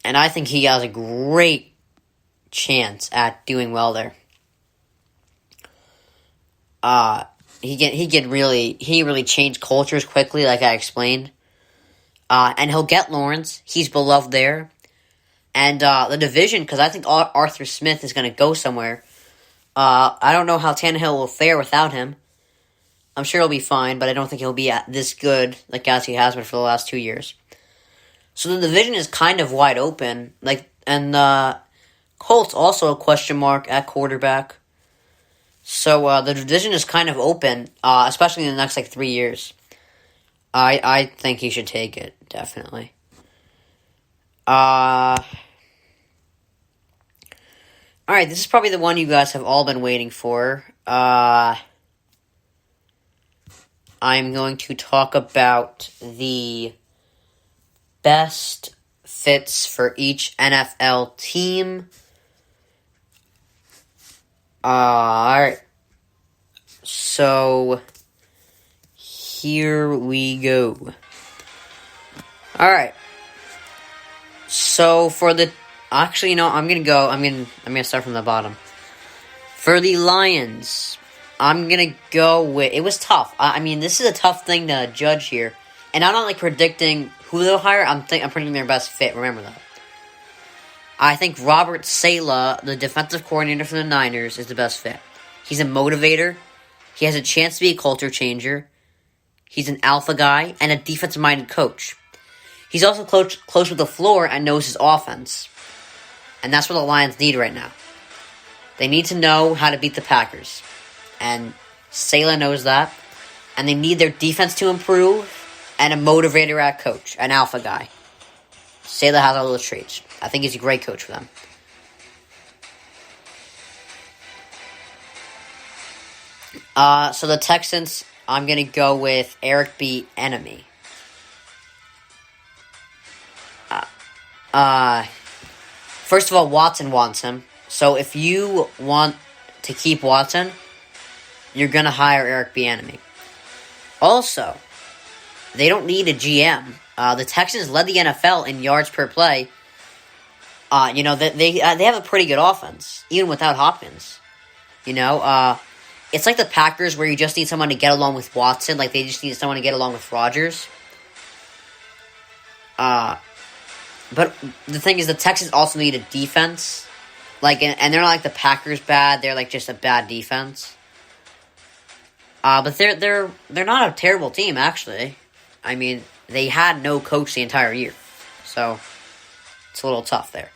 And I think he has a great chance at doing well there. He really changed cultures quickly, like I explained. And he'll get Lawrence. He's beloved there. And the division, because I think Arthur Smith is going to go somewhere. I don't know how Tannehill will fare without him. I'm sure he'll be fine, but I don't think he'll be this good as he has been for the last 2 years. So the division is kind of wide open. And Colts also a question mark at quarterback. So the division is kind of open, especially in the next 3 years. I think he should take it, definitely. Alright, this is probably the one you guys have all been waiting for. I'm going to talk about the best fits for each NFL team. Alright. So, here we go. Alright. So, for the... Actually, I'm gonna start from the bottom. For the Lions, I'm gonna go with... It was tough. This is a tough thing to judge here. And I'm not, predicting who they'll hire. I'm predicting their best fit. Remember that. I think Robert Saleh, the defensive coordinator for the Niners, is the best fit. He's a motivator. He has a chance to be a culture changer. He's an alpha guy and a defensive-minded coach. He's also close with the floor and knows his offense. And that's what the Lions need right now. They need to know how to beat the Packers. And Saleh knows that. And they need their defense to improve and a motivator at coach, an alpha guy. Saleh has all those traits. I think he's a great coach for them. So the Texans, I'm going to go with Eric B. Enemy. First of all, Watson wants him. So if you want to keep Watson, you're going to hire Eric B. Enemy. Also, they don't need a GM. The Texans led the NFL in yards per play. They have a pretty good offense, even without Hopkins. It's like the Packers where you just need someone to get along with Watson, like they just need someone to get along with Rodgers. But the thing is, the Texans also need a defense, and they're not like the Packers bad. They're just a bad defense. But they're not a terrible team actually. They had no coach the entire year, so it's a little tough there.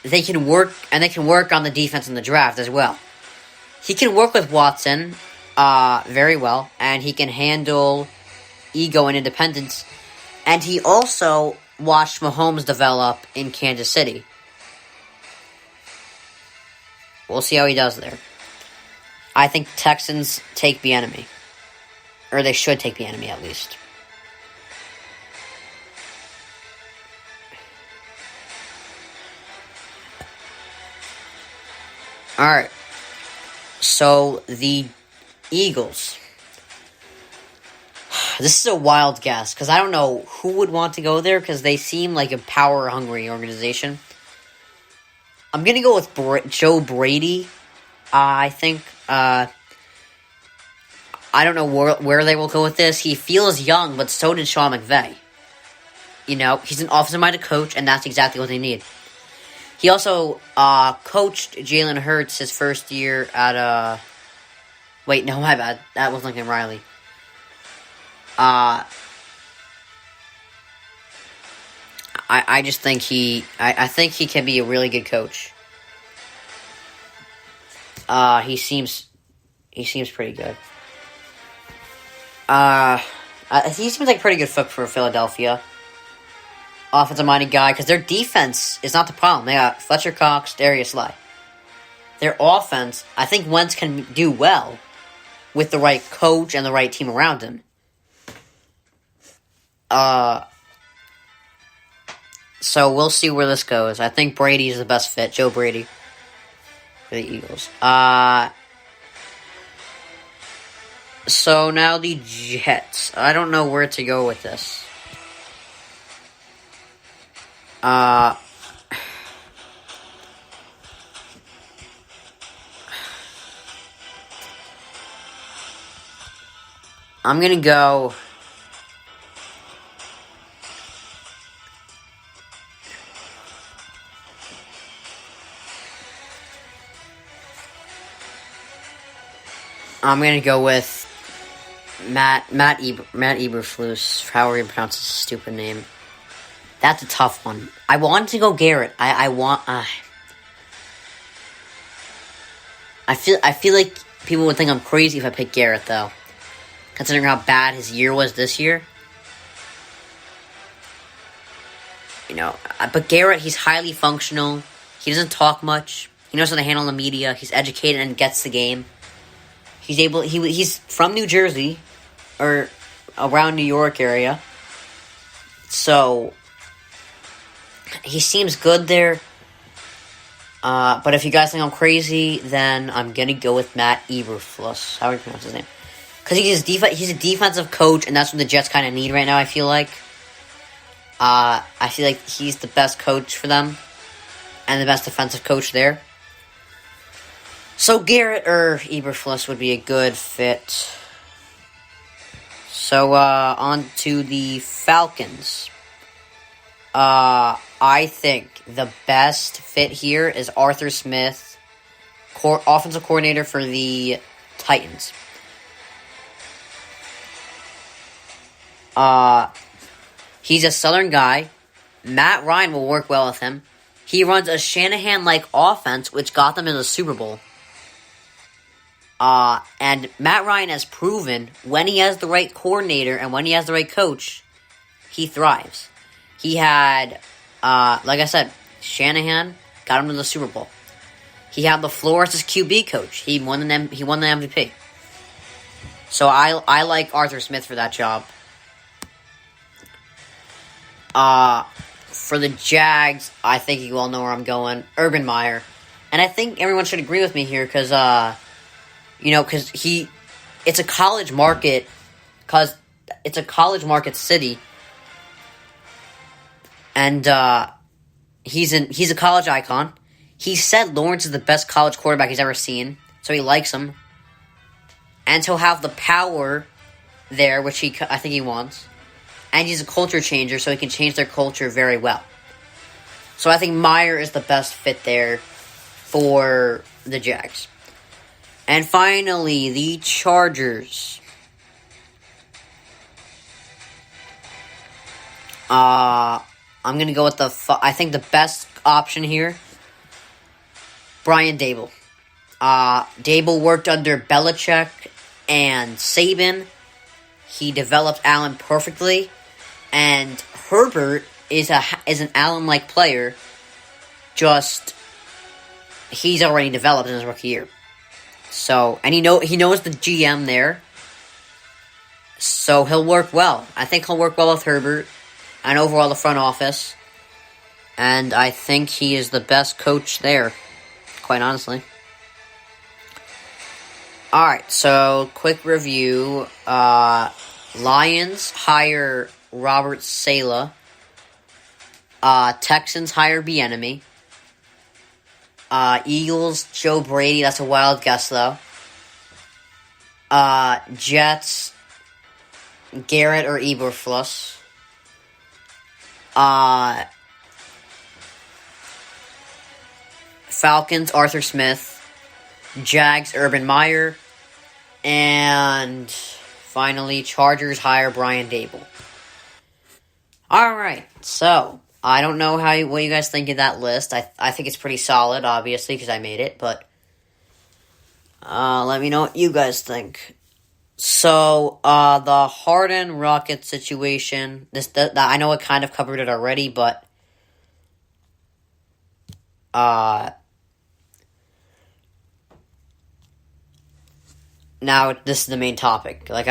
They can work on the defense in the draft as well. He can work with Watson very well, and he can handle ego and independence. And he also watched Mahomes develop in Kansas City. We'll see how he does there. I think Texans take the enemy. Or they should take the enemy, at least. Alright. So, the Eagles. This is a wild guess, because I don't know who would want to go there, because they seem like a power-hungry organization. I'm going to go with Joe Brady, I think. I don't know where they will go with this. He feels young, but so did Sean McVay. He's an offensive-minded coach, and that's exactly what they need. He also coached Jalen Hurts his first year at... Wait, no, my bad. That was Lincoln Riley. I just think I think he can be a really good coach. He seems pretty good. He seems like a pretty good fit for Philadelphia. Offensive-minded guy, because their defense is not the problem. They got Fletcher Cox, Darius Slay. Their offense, I think Wentz can do well with the right coach and the right team around him. So we'll see where this goes. I think Brady is the best fit. Joe Brady for the Eagles. So now the Jets. I don't know where to go with this. I'm gonna go. I'm gonna go with Matt Eberflus. However you pronounce his stupid name. That's a tough one. I wanted to go Garrett. I feel like people would think I'm crazy if I pick Garrett though, considering how bad his year was this year. But Garrett, he's highly functional. He doesn't talk much. He knows how to handle the media. He's educated and gets the game. He's from New Jersey, or around New York area. So, he seems good there. But if you guys think I'm crazy, then I'm gonna go with Matt Eberflus. How do you pronounce his name? Because he's a defensive coach, and that's what the Jets kind of need right now, I feel like. I feel like he's the best coach for them, and the best defensive coach there. So Garrett or Eberflus would be a good fit. So, on to the Falcons. I think the best fit here is Arthur Smith, offensive coordinator for the Titans. He's a Southern guy. Matt Ryan will work well with him. He runs a Shanahan-like offense, which got them in the Super Bowl. And Matt Ryan has proven when he has the right coordinator and when he has the right coach, he thrives. He had, like I said, Shanahan got him to the Super Bowl. He had LaFleur as his QB coach. He won the MVP. So I like Arthur Smith for that job. For the Jags, I think you all know where I'm going. Urban Meyer. And I think everyone should agree with me here because, it's a college market, city. And, he's a college icon. He said Lawrence is the best college quarterback he's ever seen, so he likes him. And he'll have the power there, which I think he wants. And he's a culture changer, so he can change their culture very well. So I think Meyer is the best fit there for the Jags. And finally, the Chargers. I'm going to go with I think the best option here, Brian Daboll. Daboll worked under Belichick and Saban. He developed Allen perfectly. And Herbert is an Allen-like player. Just, he's already developed in his rookie year. So, and he knows the GM there. So he'll work well. I think he'll work well with Herbert and overall the front office. And I think he is the best coach there, quite honestly. Alright, so quick review. Lions hire Robert Saleh. Texans hire Bieniemy. Eagles, Joe Brady. That's a wild guess, though. Jets, Garrett or Eberflus. Falcons, Arthur Smith. Jags, Urban Meyer. And finally, Chargers hire Brian Daboll. Alright, so I don't know what you guys think of that list. I think it's pretty solid, obviously, because I made it, but let me know what you guys think. So, the Harden Rocket situation, I know I kind of covered it already, but now this is the main topic. Like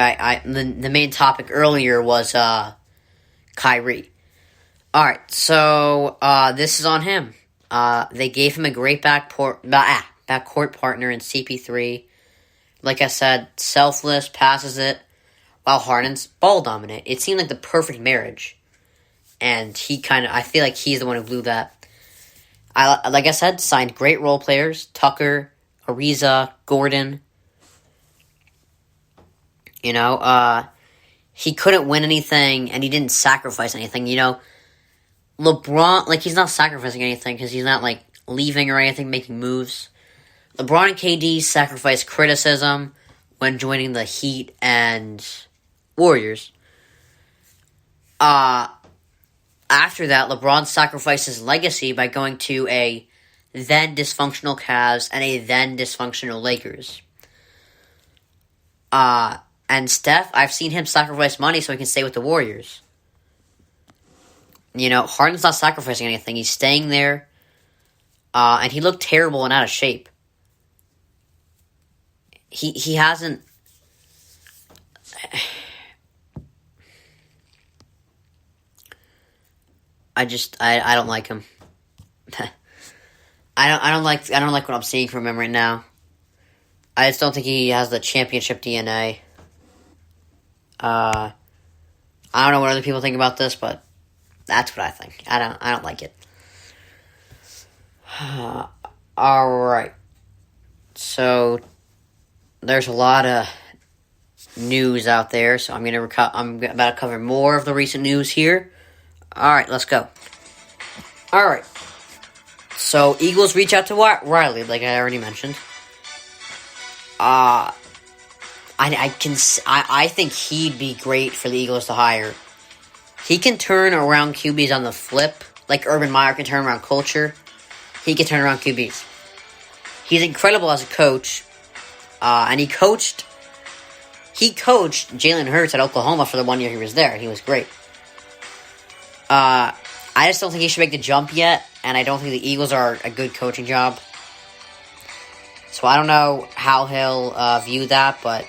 the main topic earlier was Kyrie. Alright, so this is on him. They gave him a great backcourt partner in CP3. like I said, selfless, passes it, while Harden's ball dominant. It seemed like the perfect marriage. And I feel like he's the one who blew that. Like I said, signed great role players. Tucker, Ariza, Gordon. You know, he couldn't win anything, and he didn't sacrifice anything. You know, LeBron, like, he's not sacrificing anything because he's not, like, leaving or anything, making moves. LeBron and KD sacrificed criticism when joining the Heat and Warriors. After that, LeBron sacrificed his legacy by going to a then dysfunctional Cavs and a then dysfunctional Lakers. And Steph, I've seen him sacrifice money so he can stay with the Warriors. You know, Harden's not sacrificing anything. He's staying there. And he looked terrible and out of shape. He hasn't... I don't like him. I don't like what I'm seeing from him right now. I just don't think he has the championship DNA. I don't know what other people think about this, but that's what I think. I don't like it. All right. So there's a lot of news out there, so I'm about to cover more of the recent news here. All right, let's go. All right. So Eagles reach out to Riley, like I already mentioned. I think he'd be great for the Eagles to hire. He can turn around QBs on the flip, like Urban Meyer can turn around culture. He can turn around QBs. He's incredible as a coach, and he coached Jalen Hurts at Oklahoma for the 1 year he was there. He was great. I just don't think he should make the jump yet, and I don't think the Eagles are a good coaching job. So I don't know how he'll view that, but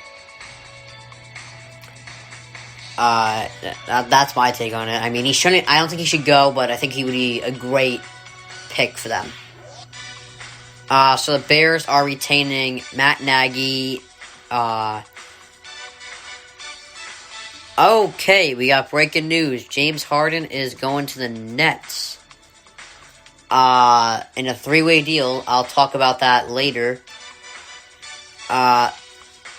that's my take on it. I mean, I don't think he should go, but I think he would be a great pick for them. So the Bears are retaining Matt Nagy. Okay, we got breaking news. James Harden is going to the Nets. In a 3-way deal. I'll talk about that later.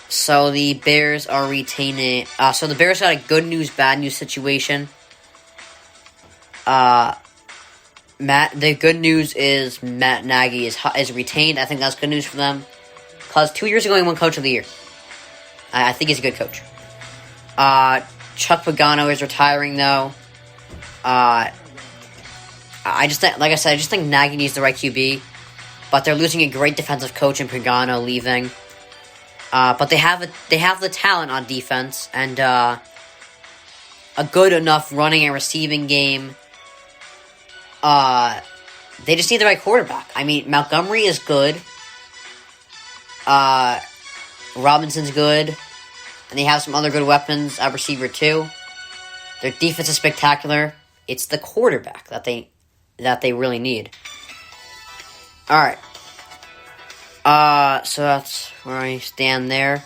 So the Bears are retaining... so the Bears got a good news, bad news situation. The good news is Matt Nagy is retained. I think that's good news for them. Because 2 years ago, he won Coach of the Year. I think he's a good coach. Chuck Pagano is retiring, though. I just think, like I said, I just think Nagy needs the right QB. But they're losing a great defensive coach in Pagano leaving. But they have the talent on defense and a good enough running and receiving game. They just need the right quarterback. I mean, Montgomery is good. Robinson's good. And they have some other good weapons at receiver too. Their defense is spectacular. It's the quarterback that they really need. Alright. So that's where I stand there.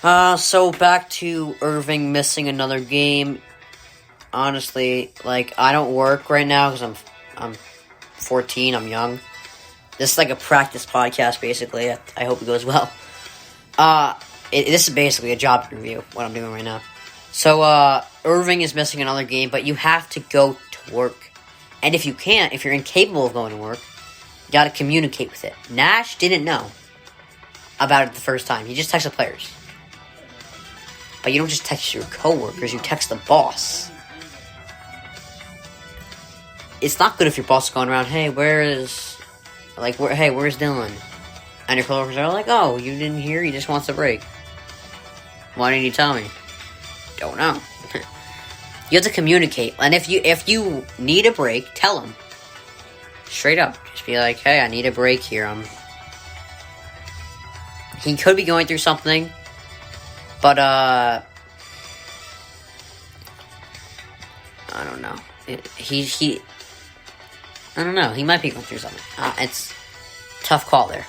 So back to Irving missing another game. Honestly, like, I don't work right now because I'm 14, I'm young. This is like a practice podcast, basically. I hope it goes well. This is basically a job interview, what I'm doing right now. So, Irving is missing another game, but you have to go to work. And if you're incapable of going to work, you gotta communicate with it. Nash didn't know about it the first time. He just texted the players. But you don't just text your coworkers, you text the boss. It's not good if your boss is going around, hey, where's Dylan? And your coworkers are like, oh, you didn't hear? He just wants a break. Why didn't you tell me? Don't know. You have to communicate. And if you need a break, tell him. Straight up. Just be like, hey, I need a break here. He could be going through something. But, I don't know. I don't know. He might be going through something. It's a tough call there.